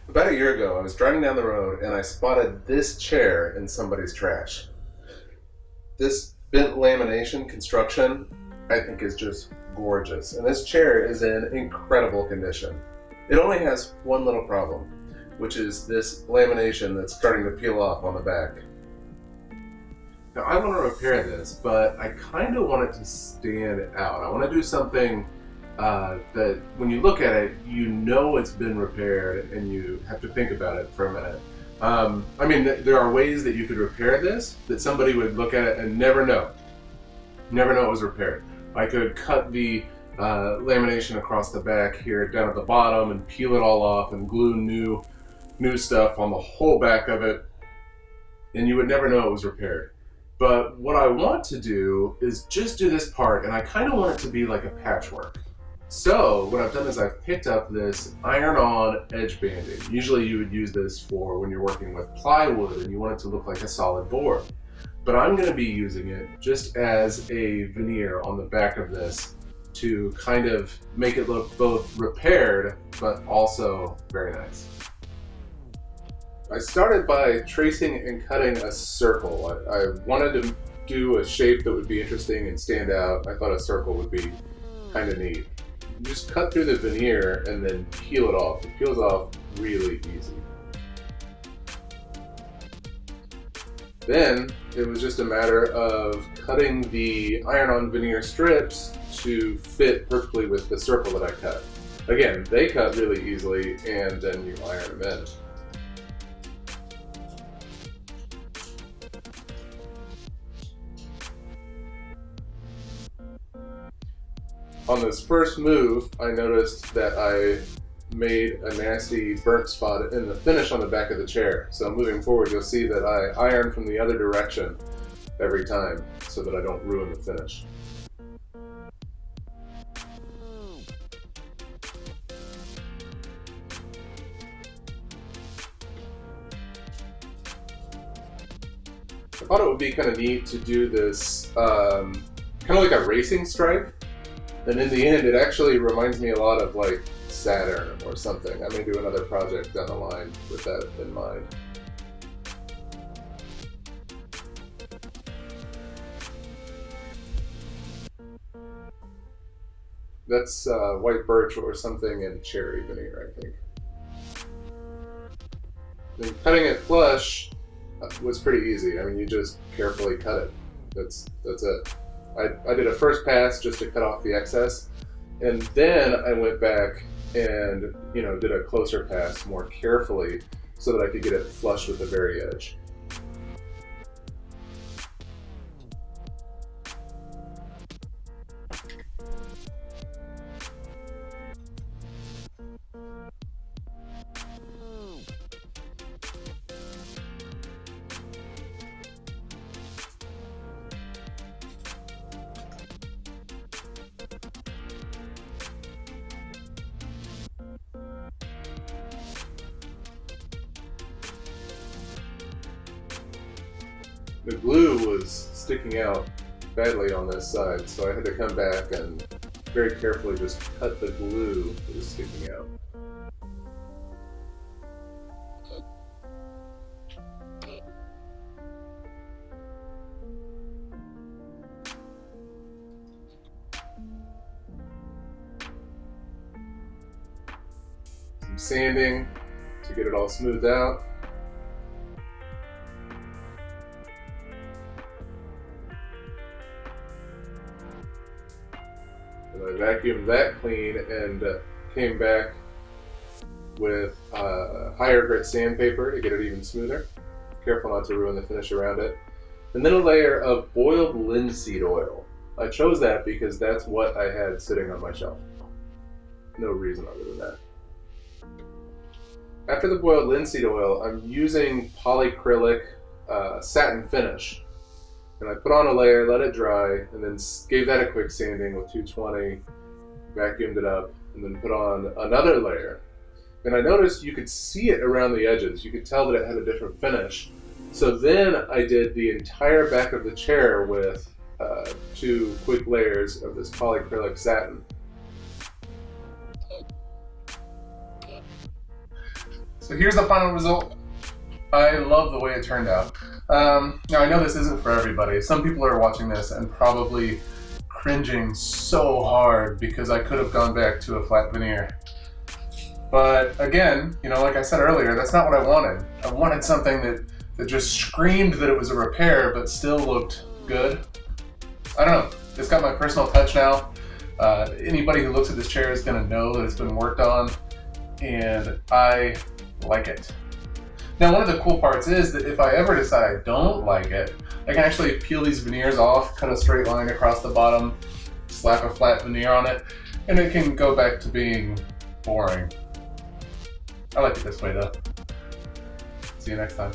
About a year ago, I was driving down the road and I spotted this chair in somebody's trash. This bent lamination construction, I think, is just gorgeous. And this chair is in incredible condition. It only has one little problem, which is this lamination that's starting to peel off on the back. Now, I want to repair this, but I kind of want it to stand out. I want to do something that when you look at it, you know it's been repaired and you have to think about it for a minute. There are ways that you could repair this that somebody would look at it and never know it was repaired. I could cut the lamination across the back here down at the bottom and peel it all off and glue new stuff on the whole back of it, and you would never know it was repaired. But what I want to do is just do this part, and I kind of want it to be like a patchwork. So what I've done is I've picked up this iron-on edge banding. Usually you would use this for when you're working with plywood and you want it to look like a solid board. But I'm going to be using it just as a veneer on the back of this to kind of make it look both repaired but also very nice. I started by tracing and cutting a circle. I wanted to do a shape that would be interesting and stand out. I thought a circle would be kind of neat. You just cut through the veneer and then peel it off. It peels off really easy. Then it was just a matter of cutting the iron-on veneer strips to fit perfectly with the circle that I cut. Again, they cut really easily, and then you iron them in. On this first move, I noticed that I made a nasty burnt spot in the finish on the back of the chair. So moving forward, you'll see that I iron from the other direction every time so that I don't ruin the finish. I thought it would be kind of neat to do this kind of like a racing stripe. And in the end, it actually reminds me a lot of like Saturn or something. I may do another project down the line with that in mind. That's white birch or something and cherry veneer, I think. And cutting it flush was pretty easy. I mean, you just carefully cut it. That's it. I did a first pass just to cut off the excess, and then I went back and did a closer pass more carefully so that I could get it flush with the very edge. The glue was sticking out badly on this side, so I had to come back and very carefully just cut the glue that was sticking out. Some sanding to get it all smoothed out. And I vacuumed that clean and came back with higher grit sandpaper to get it even smoother. Careful not to ruin the finish around it. And then a layer of boiled linseed oil. I chose that because that's what I had sitting on my shelf. No reason other than that. After the boiled linseed oil, I'm using polyacrylic satin finish. And I put on a layer, let it dry, and then gave that a quick sanding with 220, vacuumed it up, and then put on another layer. And I noticed you could see it around the edges. You could tell that it had a different finish. So then I did the entire back of the chair with 2 quick layers of this polyacrylic satin. So here's the final result. I love the way it turned out. Now I know this isn't for everybody. Some people are watching this and probably cringing so hard because I could have gone back to a flat veneer. But again, you know, like I said earlier, that's not what I wanted. I wanted something that just screamed that it was a repair but still looked good. I don't know. It's got my personal touch now. Anybody who looks at this chair is going to know that it's been worked on, and I like it. Now, one of the cool parts is that if I ever decide I don't like it, I can actually peel these veneers off, cut a straight line across the bottom, slap a flat veneer on it, and it can go back to being boring. I like it this way though. See you next time.